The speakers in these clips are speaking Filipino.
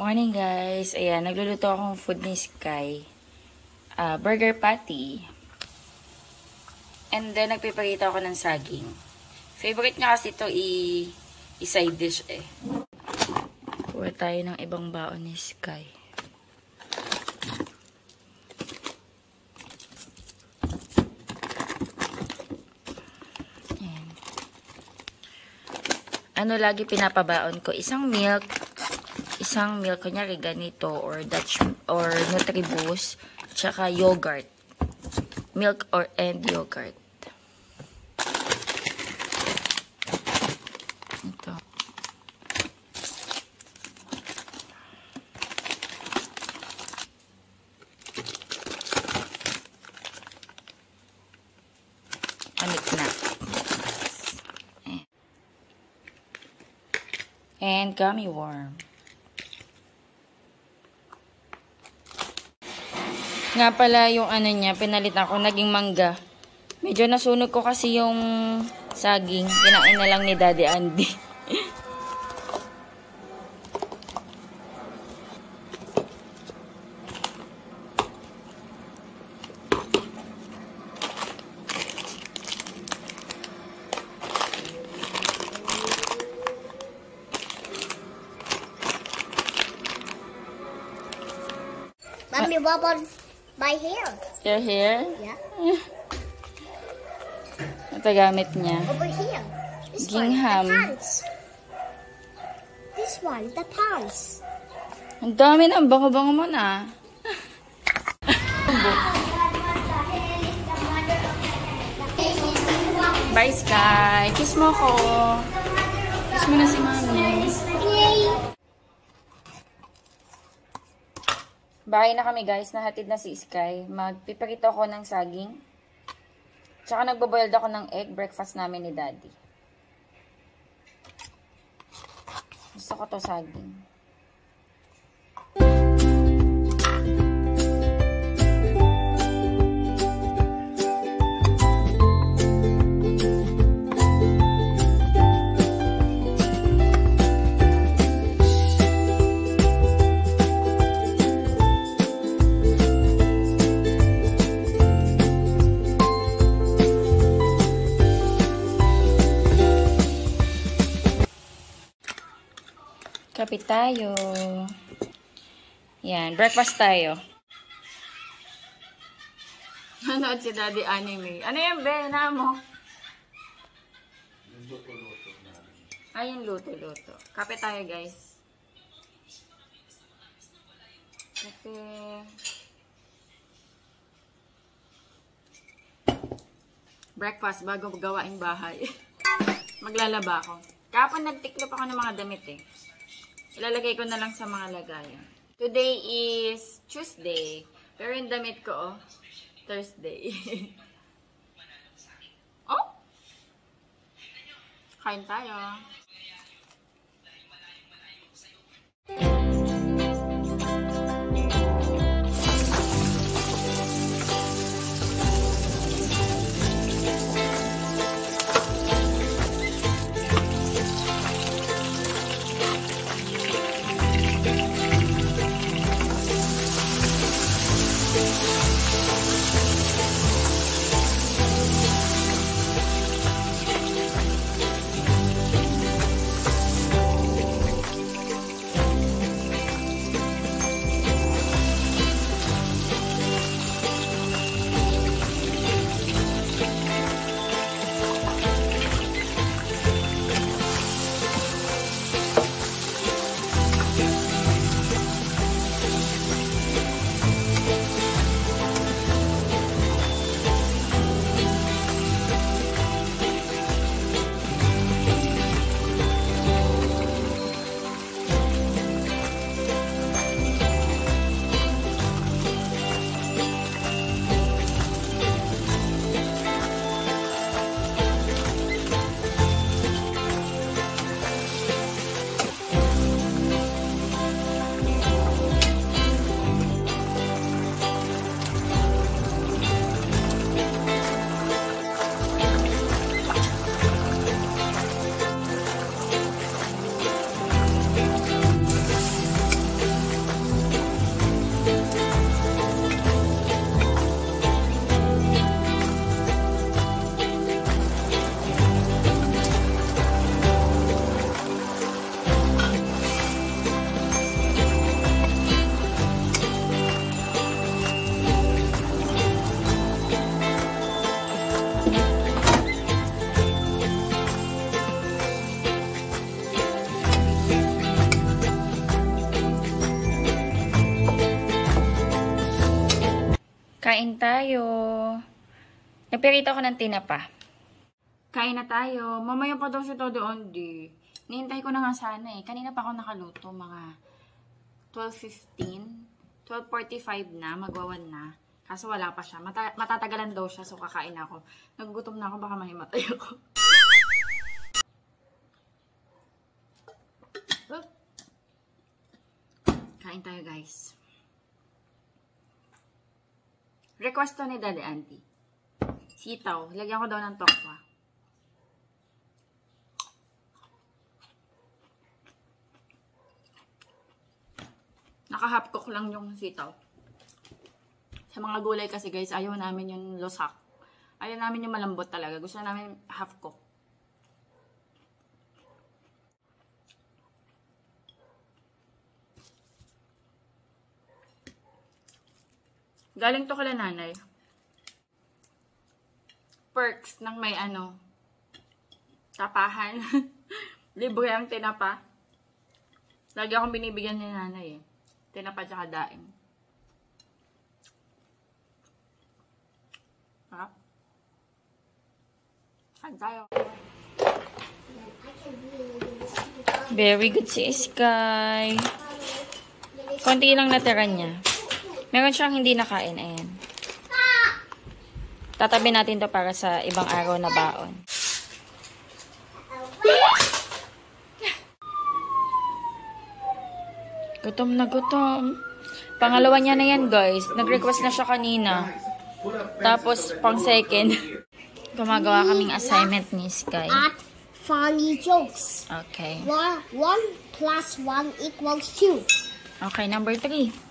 Morning guys. Ayan, nagluluto akong food ni Sky. Burger patty. And then, nagpipagita ako ng saging. Favorite niya kasi ito i-side dish eh. Kuha tayo ng ibang baon ni Sky. Ayan. Ano lagi pinapabaon ko? Isang milk, kunyari ganito, or Dutch, or Nutriboost, tsaka yogurt. Milk and yogurt. Ito. Anit na. And gummy worm. Nga pala yung ano niya, pinalitan ko, naging mangga. Medyo nasunog ko kasi yung saging. Kinain na lang ni Daddy Andy. Mommy, what about my hair? Your hair? Yeah. Ito gamit niya. Over here. This Gingham. one, the pants. This one, the pants. Ang dami na. Bango-bango mo na. Bye, Sky. Kiss mo ko. Kiss mo na si Mami. Bahay na kami guys, nahatid na si Sky. Magpipakita ako ng saging. Tsaka nagbaboiled ako ng egg, breakfast namin ni Daddy. Gusto ko to saging. Kapit tayo. Yan, breakfast tayo. Nanood si Daddy anime. Ano yan, be? Na mo? Ay, yung luto-luto. Kapit tayo, guys. Kape. Breakfast bago gawain bahay. Maglalaba ako. Kapon nagtiklop ako ng mga damit eh. Ilalagay ko na lang sa mga lagayan. Today is Tuesday. Pero yung damit ko, Thursday. Oh! Kain tayo. Kain tayo. Napirito ako ng tinapa. Kain na tayo. Mamaya pa daw si Todo Ondi. Nihintay ko na nga sana eh. Kanina pa ako nakaluto. Mga 12:15. 12:45 na. Magwawan na. Kaso wala pa siya. Matatagalan daw siya. So kakain na ako. Nagugutom na ako. Baka mahimatay ako. Kain tayo guys. Request to ni Daddy Auntie. Sitaw. Lagyan ko daw ng tokwa. Naka-half cook lang yung sitaw. Sa mga gulay kasi guys, ayaw namin yung losak. Ayaw namin yung malambot talaga. Gusto namin half cook. Galing to kala nanay. Perks ng may tapahan. Libre ang tinapa. Lagi akong binibigyan ni nanay eh. Tinapa tsaka daing. Sarap. Saan tayo? Very good si Sky. Konti lang natira niya. Meron siyang hindi nakain. Ayan. Tatabi natin to para sa ibang araw na baon. Gutom na gutom. Pangalawa niya na yan, guys. Nag-request na siya kanina. Tapos, pang second. Gumagawa kaming assignment ni Sky. At funny jokes. Okay. 1 plus 1 equals 2. Okay, number 3.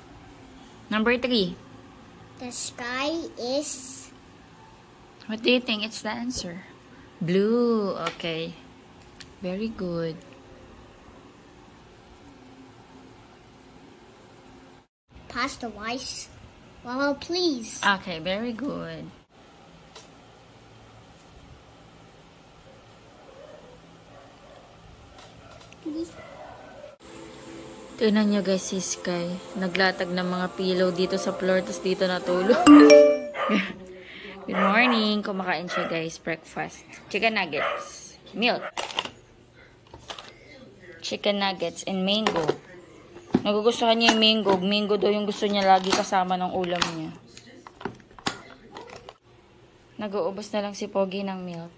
Number 3. The sky is... What do you think? It's the answer. Blue. Okay. Very good. Pass the rice. Well, please. Okay, very good. Please. Tingnan nyo guys si Sky. Naglatag ng mga pillow dito sa floor. Tapos dito natulog. Good morning. Kumakain siya guys. Breakfast. Chicken nuggets. Milk. Chicken nuggets and mango. Nagugustuhan niya yung mango. Mango daw yung gusto niya lagi kasama ng ulam niya. Nag-uubos na lang si Pogi ng milk.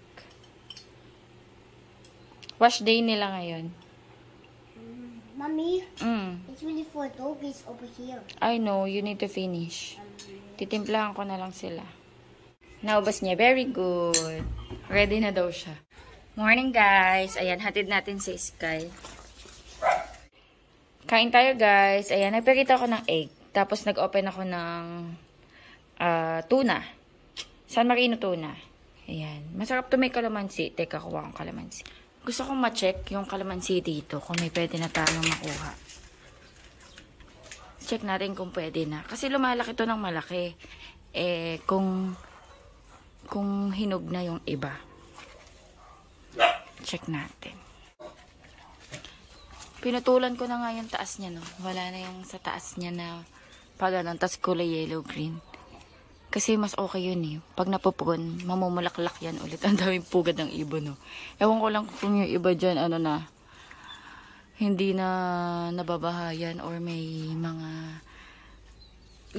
Wash day nila ngayon. Mommy, it's really for doggies over here. I know, you need to finish. Titimplahan ko na lang sila. Naubos niya. Very good. Ready na daw siya. Morning guys. Ayan, hatid natin si Sky. Kain tayo guys. Ayan, nagpakita ako ng egg. Tapos nag-open ako ng tuna. San Marino tuna. Ayan. Masarap to may kalamansi. Teka, kuha akong kalamansi. Gusto kong ma-check yung kalamansi dito. Kung may pwede na tayong makuha. Check natin kung pwede na. Kasi lumalaki to ng malaki. Eh, kung hinog na yung iba. Check natin. Pinutulan ko na nga yung taas niya, no? Wala na yung sa taas niya na pag ganun, tas kulay yellow-green. Kasi mas okay yun eh. Pag napupun, mamumulaklak yan ulit. Ang daming pugad ng ibon, no? Ewan ko lang kung yung iba dyan, hindi na nababahayan or may mga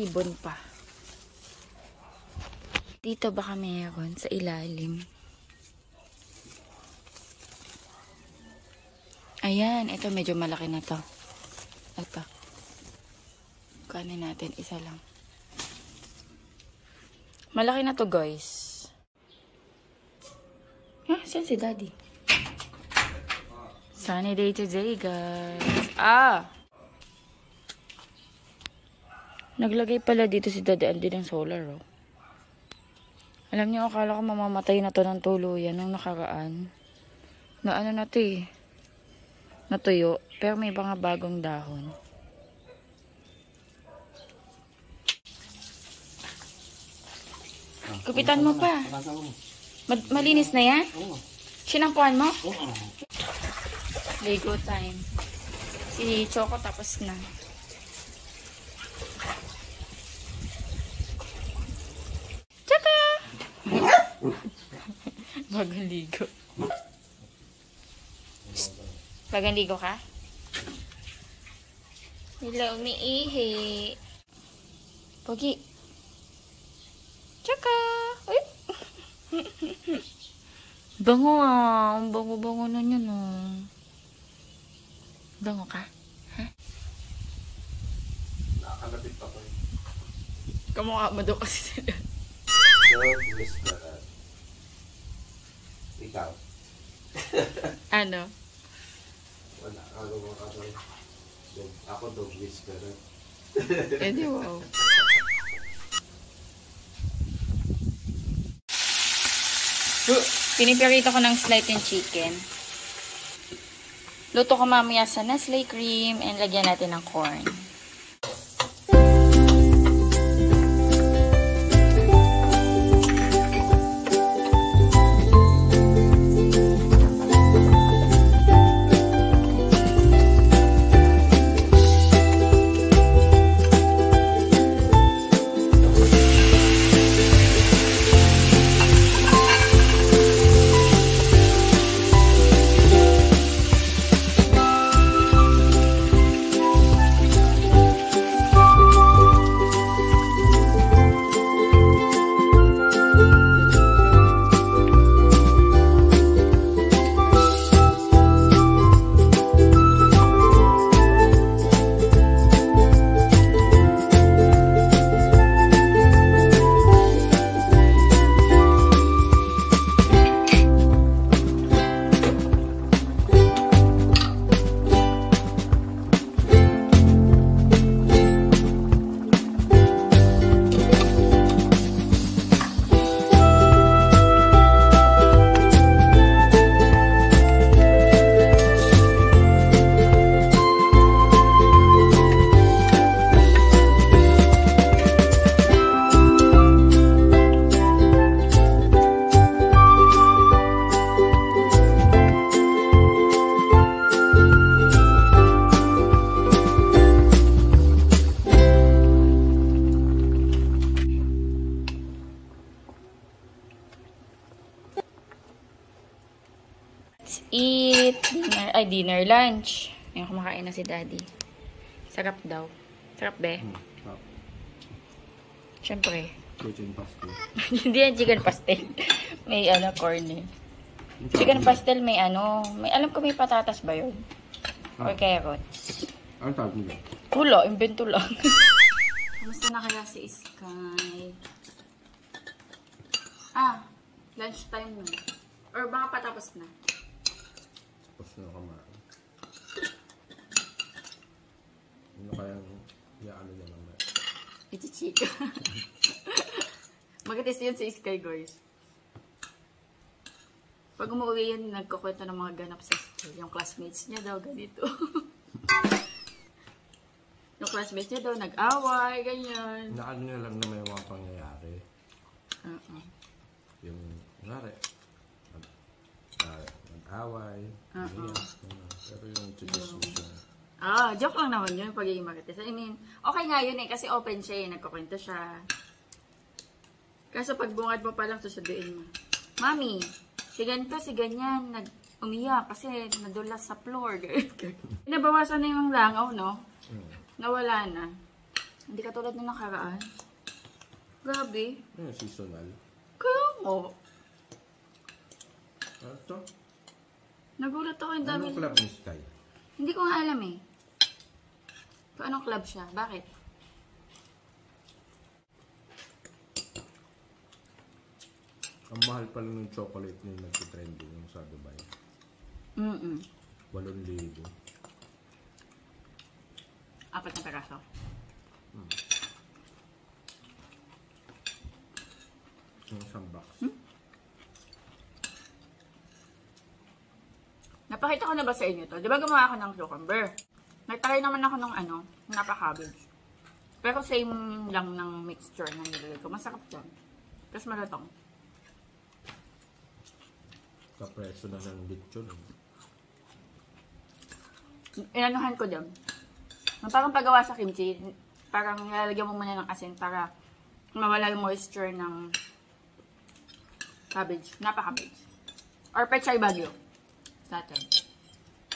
ibon pa. Dito baka meron sa ilalim. Ayan, ito medyo malaki na to. Ito. Kanin natin, isa lang. Malaki na to, guys. Saan si Daddy? Sunny day today, guys. Naglagay pala dito si Daddy Andy ng solar, oh. Alam niyo, akala ko mamamatay na to ng tuluyan nung nakaraan. Na na to eh. Natuyo. Pero may mga bagong dahon. Kupitan mo pa. Malinis na yan? Sinampuan mo? Lego time. Si Choco tapos na. Bagang ligo. Bagang ligo ka? Hello, umiihi. Pogi. Tsaka. Uy. Bango ah. Ang bango-bango na yun oh. Bango ka? Ha? Nakakalapit pa ko eh. Kamukha mo daw kasi sila. Dog whisperer. Ikaw? Ano? Wala. Ako dog whisperer. Eh di wow. Pinipirito ko ng sliced chicken. Luto ko mamaya sa Nestle cream and lagyan natin ng corn. Eat dinner, lunch. Ayun, kumakain na si Daddy. Sarap daw. Sarap, be? Siyempre. Chicken pastel. Hindi yan chicken pastel. May corn eh. Chicken pastel may alam ko may patatas ba yun? Or carrots. Ano tawag nila? Wala, invento lang. Kamusta na kaya si Sky? Lunch time na. Or baka patapos na. Tapos na kumain. Ano kayang ano niya naman? Ichichika. Magatis yun si Sky, guys. Pag umuwi yun, nagkukwento ng mga ganap sa school. Yung classmates niya daw, ganito. Yung classmates niya daw, nag-away, ganyan. Naano niya lang na may mga pangyayari. Yung, kunwari, nag-away, pero yung tradition. Joke lang naman yun, pagiging marites. I mean, okay nga yun eh, kasi open siya eh, nagkukwento siya. Kaso pag bungad mo palang susunduin mo, Mami, si ganito, si ganyan, umiyak kasi nadulas sa floor. Nabawasan na yung langaw, no? Nawala na. Hindi katulad na nakaraan. Grabe. Yung seasonal. Kaya mo. Ano to? Nagulat ako yung dami. Anong club ni Sky? Hindi ko nga alam eh. Kung anong club siya. Bakit? Ang mahal pala ng chocolate na yung nag-trending yung sa Dubai. 8,000. 4 na peraso. Yung isang box. Napakita ko na ba sa inyo to? Di ba gumawa ako ng cucumber? Nagtry naman ako ng napa-cabbage. Pero same lang ng mixture na nilagay ko. Masarap yan. Tapos malatong. Kapreso na ng lechon. Inanuhan ko dyan. Parang paggawa sa kimchi, parang nilalagyan mo muna ng asin para mawala yung moisture ng cabbage. Napa-cabbage. Or Pechay Bagyo. Dati.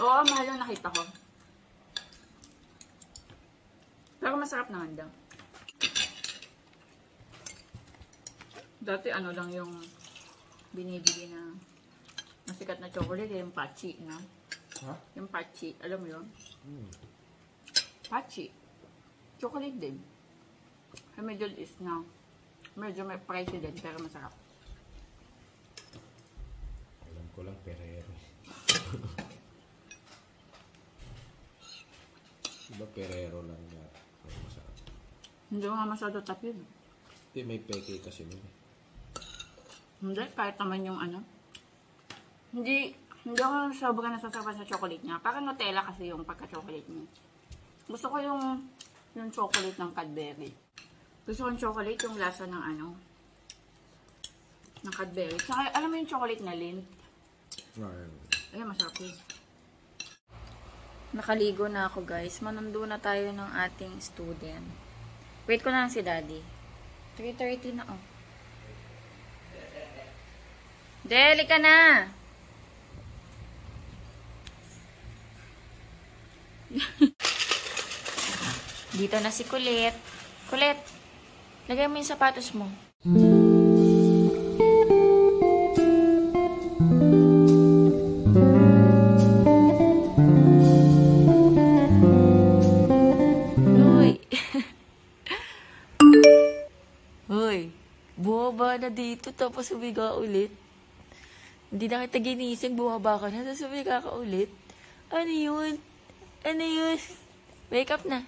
Oo, mahal yung nakita ko. Pero masarap naman daw. Dati ano lang yung binibili na masikat na chocolate, yung Pachi, no? Ha? Yung Pachi, alam mo yun? Pachi. Chocolate din. Sa Middle East na. Medyo may pricey din, pero masarap. Alam ko lang, Ferrero. Diba Ferrero lang yan? Pero masarap. Hindi ko nga masyado tapin. Hindi, may peke kasi nun. Hindi, kahit naman yung ano. Hindi ako sobrang nasasarapan sa chocolate niya. Parang Nutella kasi yung pagka-chocolate niya. Gusto ko yung chocolate ng Cadbury. Gusto ko yung chocolate, yung lasa ng ano, ng Cadbury. Saka, alam mo yung chocolate na Lindt? Ayun, masarap yun. Nakaligo na ako, guys. Manundo na tayo ng ating student. Wait ko na lang si Daddy. 3:30 na, oh. Deli ka na! Dito na si Kulit. Kulit, lagay mo yung sapatos mo. Uy! Uy! Buwaba na dito tapos umiga ulit. Hindi na kita ginising, buwaba ka na tapos umiga ka ulit. Ano yun? Ano yun? Wake up na.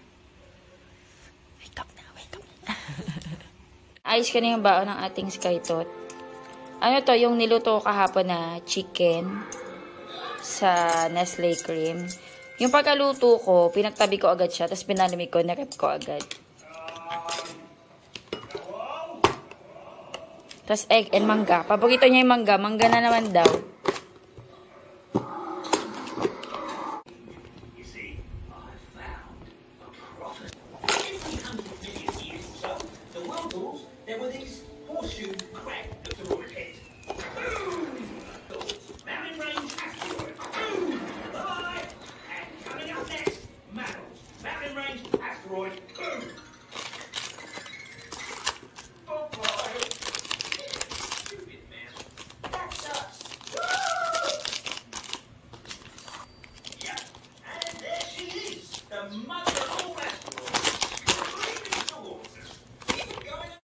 Wake up na, wake up na. Ayos ka na yung baon ng ating Skytot. Ano to, yung niluto kahapon na chicken sa Nestle cream. Yung pagkaluto ko, pinagtabi ko agad siya, tapos pinalamig ko, narep ko agad. Tapos egg and mangga. Paborito niya yung mangga. Mangga na naman daw.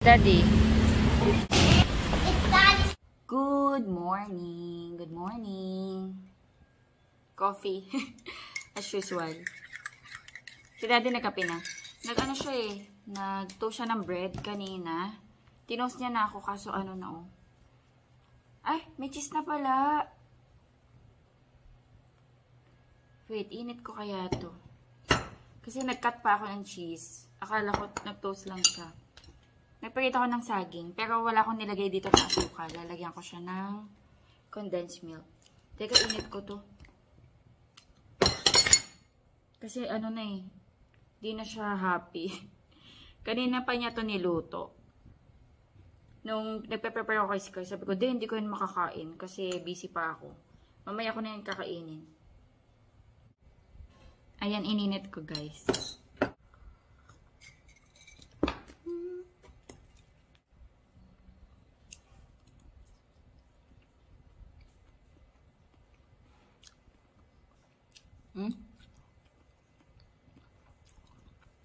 Daddy. It's Daddy. Good morning. Good morning. Coffee. As usual. Si Daddy nagkape na. Nag-ano siya eh. Nag-toast siya ng bread kanina. Tinost niya na ako kaso ano na oh. Ay, may cheese na pala. Wait, init ko kaya to. Kasi nag-cut pa ako ng cheese. Akala ko nag-toast lang siya. Nagpakita ko ng saging, pero wala akong nilagay dito na asukal. Lalagyan ko siya ng condensed milk. Teka, init ko to. Kasi ano na eh, di na siya happy. Kanina pa niya to niluto. Nung nagpe-prepare ako kay Sky, sabi ko, hindi ko yun makakain kasi busy pa ako. Mamaya ko na yun kakainin. Ayan, ininit ko guys.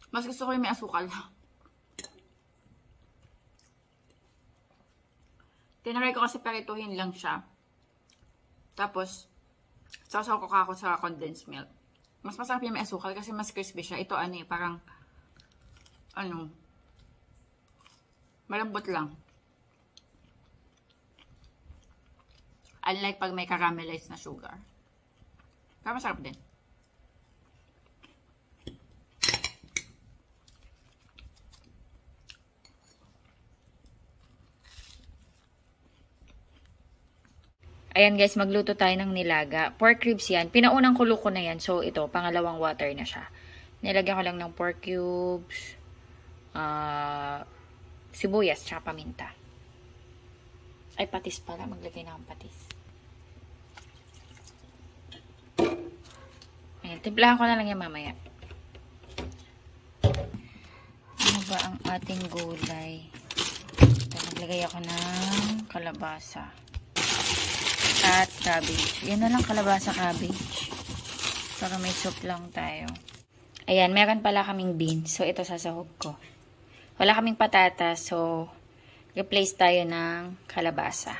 Mas gusto ko yung may asukal. Tinry ko kasi parituhin lang siya. Tapos, sausaw ko ako sa condensed milk. Mas masarap yung may asukal kasi mas crispy siya. Ito ano eh, parang, ano, malambot lang. Unlike pag may caramelized na sugar. Pero masarap din. Ayan guys, magluto tayo ng nilaga. Pork ribs yan. Pinaunang kulo ko na yan. So ito, pangalawang water na siya. Nilagyan ko lang ng pork cubes, sibuyas, tsaka paminta. Ay, patis pala. Maglagay na akong patis. Ayan, timplahan ko na lang yan mamaya. Ano ba ang ating gulay? Ito, naglagay ako ng kalabasa. At cabbage. Yan na lang, kalabasa, cabbage. Para may soup lang tayo. Ayan, meron pala kaming beans. So, ito sasahog ko. Wala kaming patatas. So, replace tayo ng kalabasa.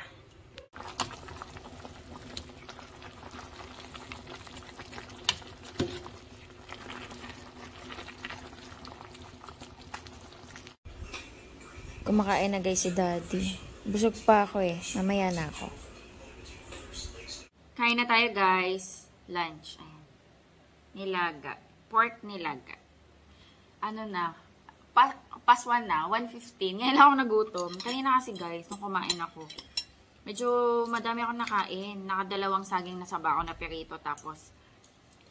Kumakain na guys si Daddy. Busog pa ako eh. Mamaya na ako. Kain na tayo guys. Lunch. Ayan. Nilaga. Pork nilaga. Ano na. Past 1 na. 1:15. Ngayon lang ako nagutom. Kanina kasi guys, nung kumain ako. Medyo madami ako nakain. Nakadalawang saging na saba ako na perito. Tapos,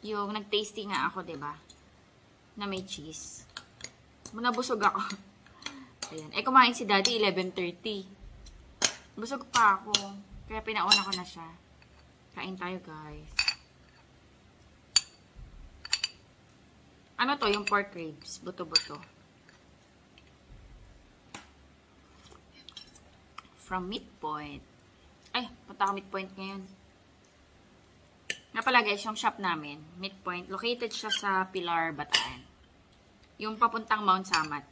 yung nag-tasty nga ako, diba? Na may cheese. Nabusog ako. Ayan. Eh, kumain si Daddy 11:30. Busog pa ako. Kaya pinauna ko na siya. Kain tayo, guys. Ano to? Yung pork ribs. Buto-buto. From Midpoint. Ay, punta ako Midpoint ngayon. Nga pala, guys, yung shop namin, Midpoint, located siya sa Pilar, Bataan. Yung papuntang Mount Samat.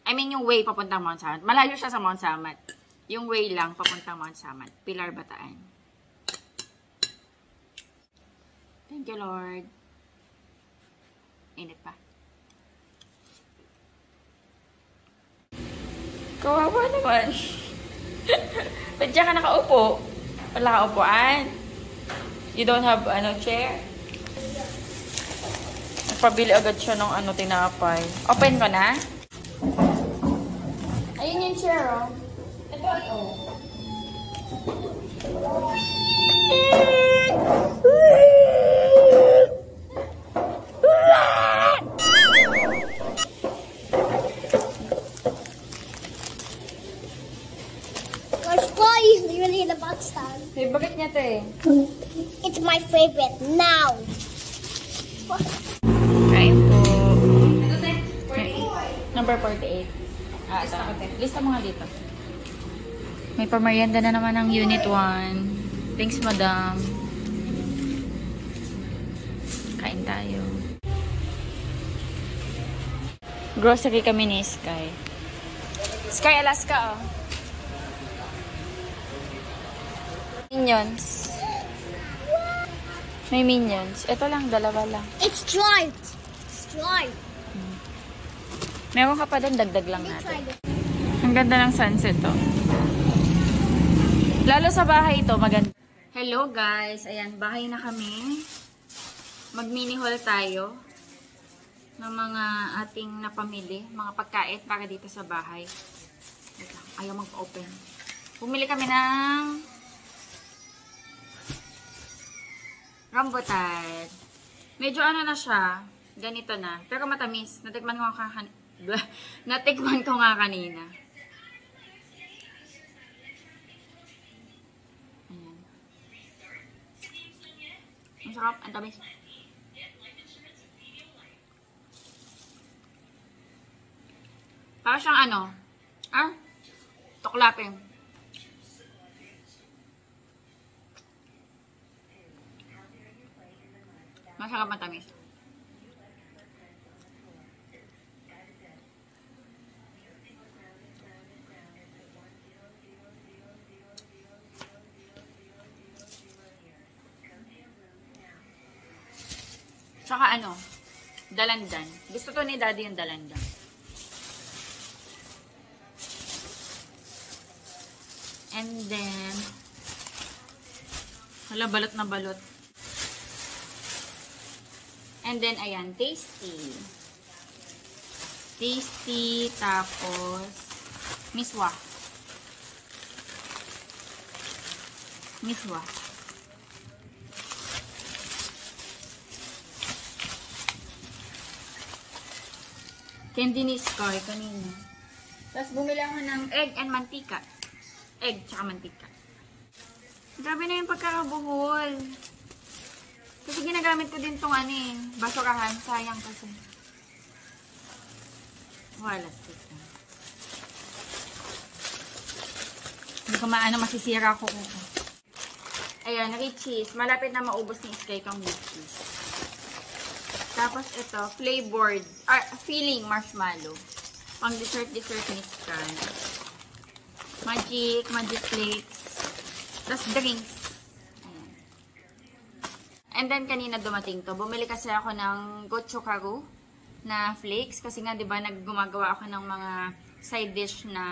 I mean, yung way papuntang Mount Samat. Malayo siya sa Mount Samat. Yung way lang papuntang Mount Samat. Pilar, Bataan. Thank you, Lord. Init pa. Kawawa naman. Ba't diyan ka nakaupo? Wala ka upuan? You don't have, chair? Nagpabili agad siya ng, tinapay. Open ko na? Ayun yung chair, oh. Ito. There's flies really in the box stand. Favorite niya to eh. It's my favorite now. Kain po. Number 48. Lista mo nga dito. May pamerienda na naman ng Unit 1. Thanks, madam. Kain tayo. Grocery kami ni Sky. Sky Alaska, oh. Minions. May minions. Ito lang, dalawa lang. It's striped. Striped. Meron ka pa doon, dagdag lang Let me try natin. this. Ang ganda ng sunset, oh. Lalo sa bahay ito, maganda. Hello guys, ayan, bahay na kami. Mag-mini haul tayo ng mga ating napamili, mga pagkain para dito sa bahay. Ayaw mag-open. Bumili kami ng rambutan. Medyo na siya, ganito na, pero matamis. Natikman ko nga kanina. Ayan. Ang sarap, ang tamis. Para siyang tuklaping. Masarap, matamis. Tsaka dalandan. Gusto to ni Daddy yung dalandan. And then, wala, balot na balot. And then, ayan, tasty. Tasty, tapos, miswa. Miswa. Candy ni Sky kanina. Tapos bumili ako ng egg and mantika. Egg tsaka mantika. Grabe na yung pagkakabuhol. Kasi ginagamit ko din tong ano eh, basurahan. Sayang kasi. Wala. Hindi ko maano, masisira ko. Ayan, naki-cheese. Malapit na maubos ni Sky kong with cheese. Tapos ito, flavored, filling marshmallow. Pang dessert ni Sky. Magic flakes. Tapos drinks. Ayan. And then, kanina dumating to. Bumili kasi ako ng gochugaru na flakes. Kasi nga, di ba, gumagawa ako ng mga side dish na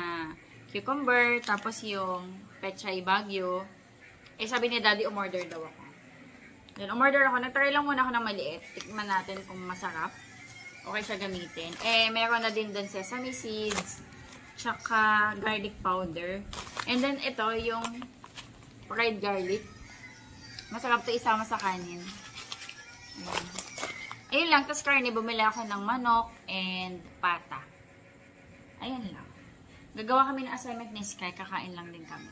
cucumber. Tapos yung pechay bagyo. Eh, sabi ni Daddy, umorder daw ako. Then, umorder ako. Nagtry lang muna ako ng maliit. Tikman natin kung masarap. Okay siya gamitin. Eh, meron na din doon sesame seeds. Tsaka garlic powder. And then, ito yung fried garlic. Masarap to isama sa kanin. Ayan. Ayun lang. Tapos karne, bumili ako ng manok and pata. Ayan lang. Gagawa kami ng assignment ni Sky. Kakain lang din kami.